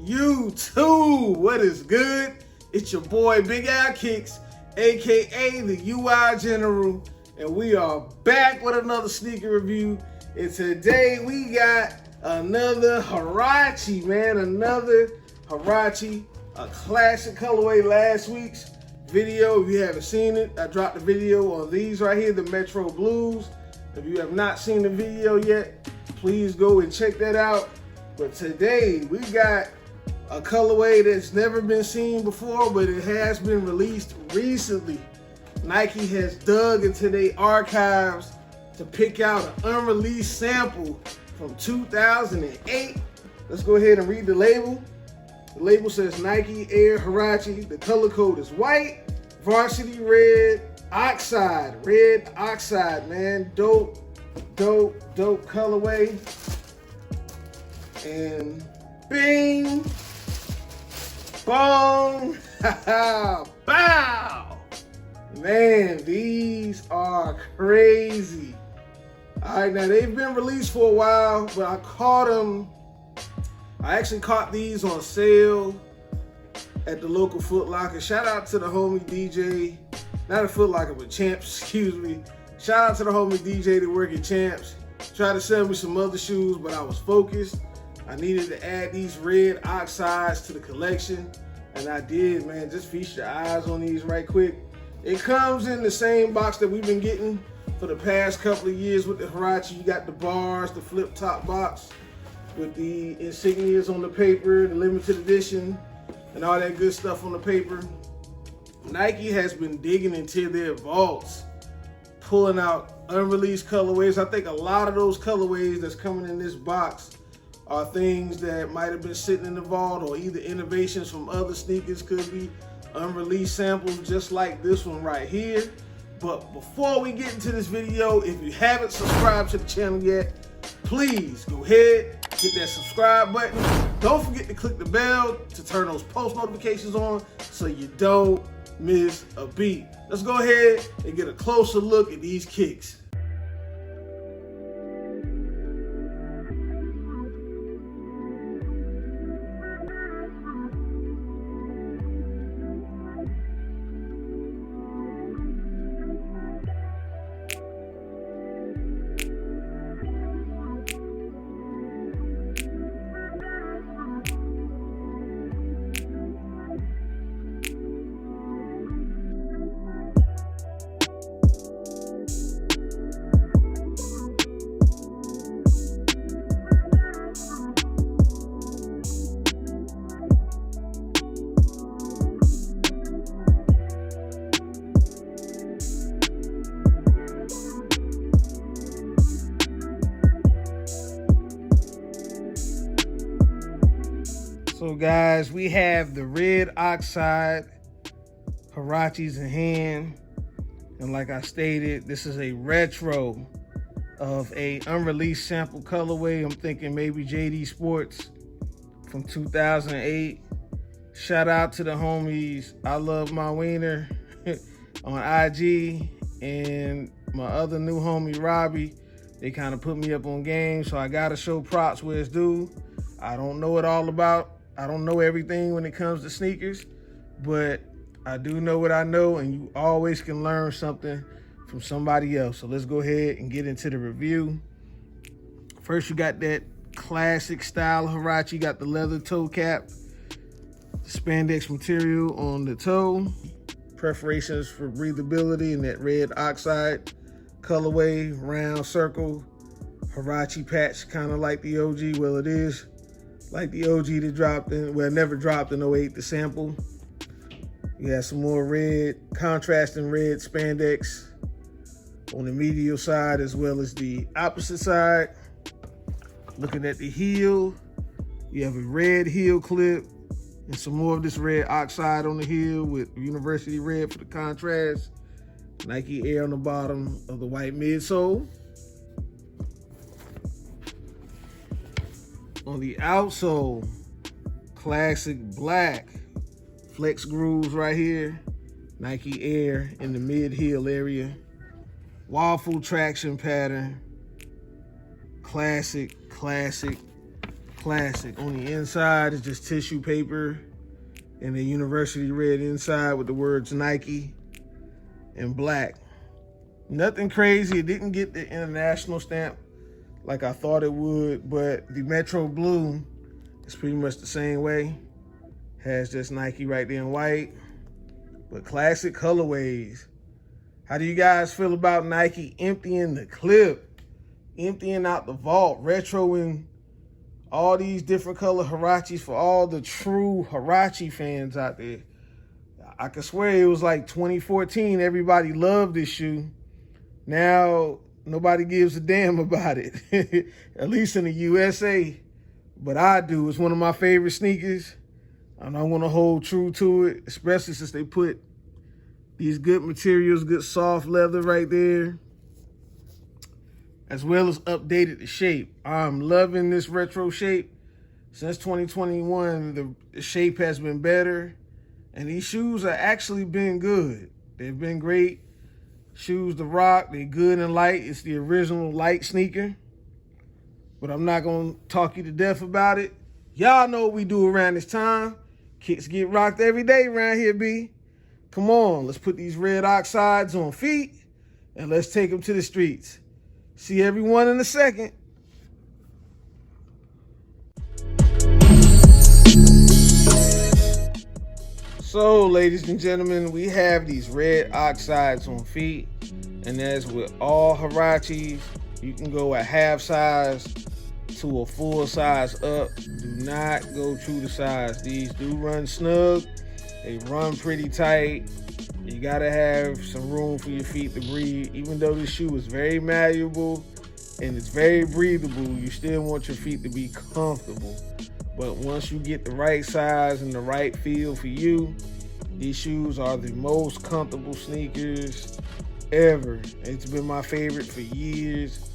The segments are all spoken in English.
YouTube, what is good? It's your boy Big Al Kicks, aka the UI General, and we are back with another sneaker review. And today we got another Huarache, man, another Huarache, a classic colorway. Last week's video, if you haven't seen it, I dropped a video on these right here, the Metro Blues. If you have not seen the video yet, please go and check that out. But today we got a colorway that's never been seen before, but it has been released recently. Nike has dug into their archives to pick out an unreleased sample from 2008. Let's go ahead and read the label. The label says Nike Air Huarache. The color code is white, varsity red, Oxide. Red Oxide, man. Dope colorway. And bing, bong, bow. Man, these are crazy. All right, now they've been released for a while, but I actually caught these on sale at the local Foot Locker. Shout out to the homie DJ, not a Foot Locker, but Champs, excuse me. Shout out to the homie DJ that work at Champs. Tried to sell me some other shoes, but I was focused. I needed to add these red Oxides to the collection, and I did, man. Just feast your eyes on these right quick. It comes in the same box that we've been getting for the past couple of years with the Huarache. You got the bars, the flip top box with the insignias on the paper, the limited edition, and all that good stuff on the paper. Nike has been digging into their vaults, pulling out unreleased colorways. I think a lot of those colorways that's coming in this box are things that might have been sitting in the vault, or either innovations from other sneakers, could be unreleased samples just like this one right here. But before we get into this video, if you haven't subscribed to the channel yet, please go ahead, hit that subscribe button. Don't forget to click the bell to turn those post notifications on so you don't miss a beat. Let's go ahead and get a closer look at these kicks. So guys, we have the red Oxide Huaraches in hand. And like I stated, this is a retro of a unreleased sample colorway. I'm thinking maybe JD Sports from 2008. Shout out to the homies I Love My Wiener on IG, and my other new homie Robbie. They kind of put me up on game, so I gotta show props where it's due. I don't know I don't know everything when it comes to sneakers, but I do know what I know, and you always can learn something from somebody else. So let's go ahead and get into the review. First, you got that classic style Huarache. You got the leather toe cap, spandex material on the toe, perforations for breathability, and that red Oxide colorway, round circle, Huarache patch, kind of like the OG. Well, it is like the OG that dropped in, well, never dropped in 08, the sample. You have some more red, contrasting red spandex on the medial side as well as the opposite side. Looking at the heel, you have a red heel clip and some more of this red Oxide on the heel with University red for the contrast. Nike Air on the bottom of the white midsole. On the outsole, classic black flex grooves right here. Nike Air in the mid-heel area. Waffle traction pattern. Classic Classic. On the inside is just tissue paper and a university red inside with the words Nike in black. Nothing crazy. It didn't get the international stamp like I thought it would, but the Metro Blue is pretty much the same way. Has just Nike right there in white, but classic colorways. How do you guys feel about Nike emptying the clip, emptying out the vault, retroing all these different color Huaraches for all the true Huarache fans out there? I can swear it was like 2014. Everybody loved this shoe. Now, nobody gives a damn about it, at least in the USA. But I do. It's one of my favorite sneakers, and I want to hold true to it, especially since they put these good materials, good soft leather right there, as well as updated the shape. I'm loving this retro shape. Since 2021, the shape has been better, and these shoes have actually been good. They've been great shoes to rock. They're good and light. It's the original light sneaker, but I'm not going to talk you to death about it. Y'all know what we do around this time. Kicks get rocked every day around here, B. Come on, let's put these red Oxides on feet, and let's take them to the streets. See everyone in a second. So, ladies and gentlemen, we have these red Oxides on feet, and as with all Huaraches, you can go a half size to a full size up. Do not go true to size. These do run snug. They run pretty tight. You gotta have some room for your feet to breathe. Even though this shoe is very malleable and it's very breathable, you still want your feet to be comfortable. But once you get the right size and the right feel for you, these shoes are the most comfortable sneakers ever. It's been my favorite for years.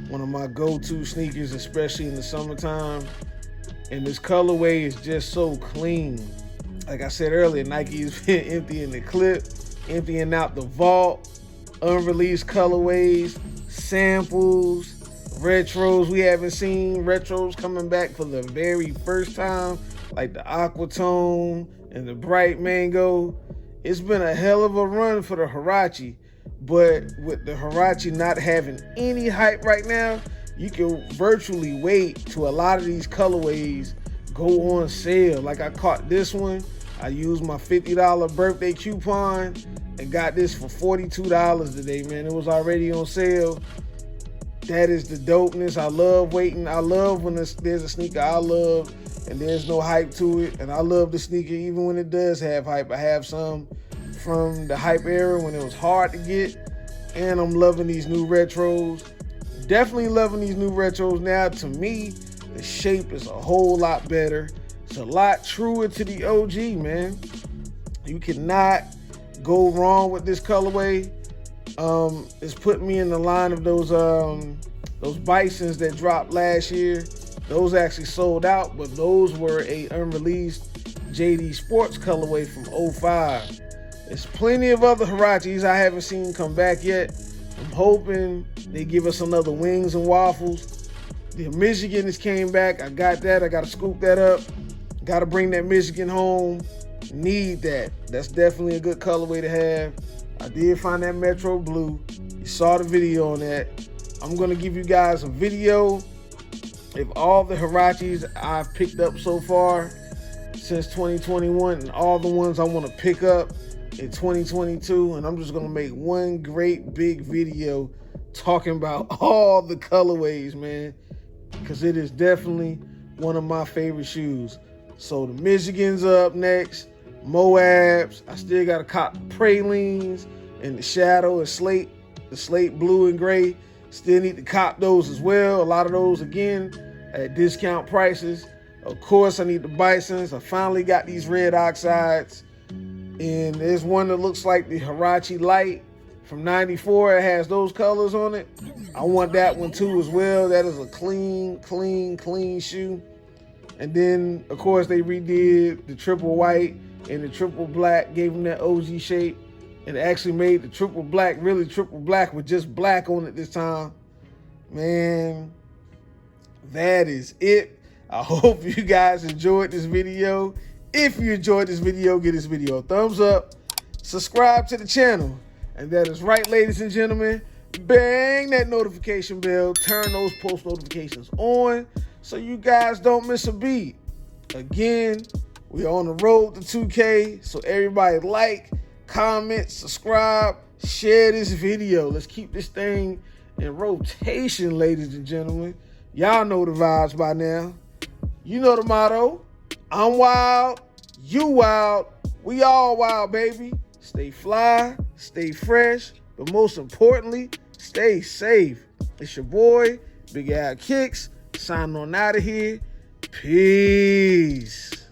One of my go-to sneakers, especially in the summertime. And this colorway is just so clean. Like I said earlier, Nike has been emptying the clip, emptying out the vault, unreleased colorways, samples, retros we haven't seen, retros coming back for the very first time, like the Aquatone and the Bright Mango. It's been a hell of a run for the Huarache, but with the Huarache not having any hype right now, you can virtually wait till a lot of these colorways go on sale. Like I caught this one. I used my $50 birthday coupon and got this for $42 today, man. It was already on sale. That is the dopeness. I love waiting. I love when there's a sneaker I love and there's no hype to it. And I love the sneaker even when it does have hype. I have some from the hype era when it was hard to get. And I'm loving these new retros. Definitely loving these new retros now. To me, the shape is a whole lot better. It's a lot truer to the OG, man. You cannot go wrong with this colorway. It's putting me in the line of those Bisons that dropped last year. Those actually sold out, but those were a unreleased JD Sports colorway from 05. There's plenty of other Huaraches I haven't seen come back yet. I'm hoping they give us another wings and waffles. The Michigan has came back. I got that. I got to scoop that up. Got to bring that Michigan home. Need that. That's definitely a good colorway to have. I did find that Metro Blue. You saw the video on that. I'm going to give you guys a video of all the Huaraches I've picked up so far since 2021 and all the ones I want to pick up in 2022. And I'm just going to make one great big video talking about all the colorways, man, because it is definitely one of my favorite shoes. So the Michigan's up next. Moabs. I still got to cop the pralines and the shadow and slate, the slate blue and gray. Still need to cop those as well. A lot of those again at discount prices. Of course, I need the Bisons. I finally got these red Oxides. And there's one that looks like the Huarache Light from 94. It has those colors on it. I want that one too as well. That is a clean shoe. And then, of course, they redid the triple white and the triple black, gave them that OG shape, and actually made the triple black really triple black with just black on it this time. Man, that is it. I hope you guys enjoyed this video. If you enjoyed this video, give this video a thumbs up. Subscribe to the channel. And that is right, ladies and gentlemen. Bang that notification bell. Turn those post notifications on so you guys don't miss a beat. Again, we're on the road to 2K. So everybody like, comment, subscribe, share this video. Let's keep this thing in rotation, ladies and gentlemen. Y'all know the vibes by now. You know the motto. I'm wild, you wild, we all wild, baby. Stay fly, stay fresh, but most importantly, stay safe. It's your boy, Big Al Kicks, signing on out of here. Peace.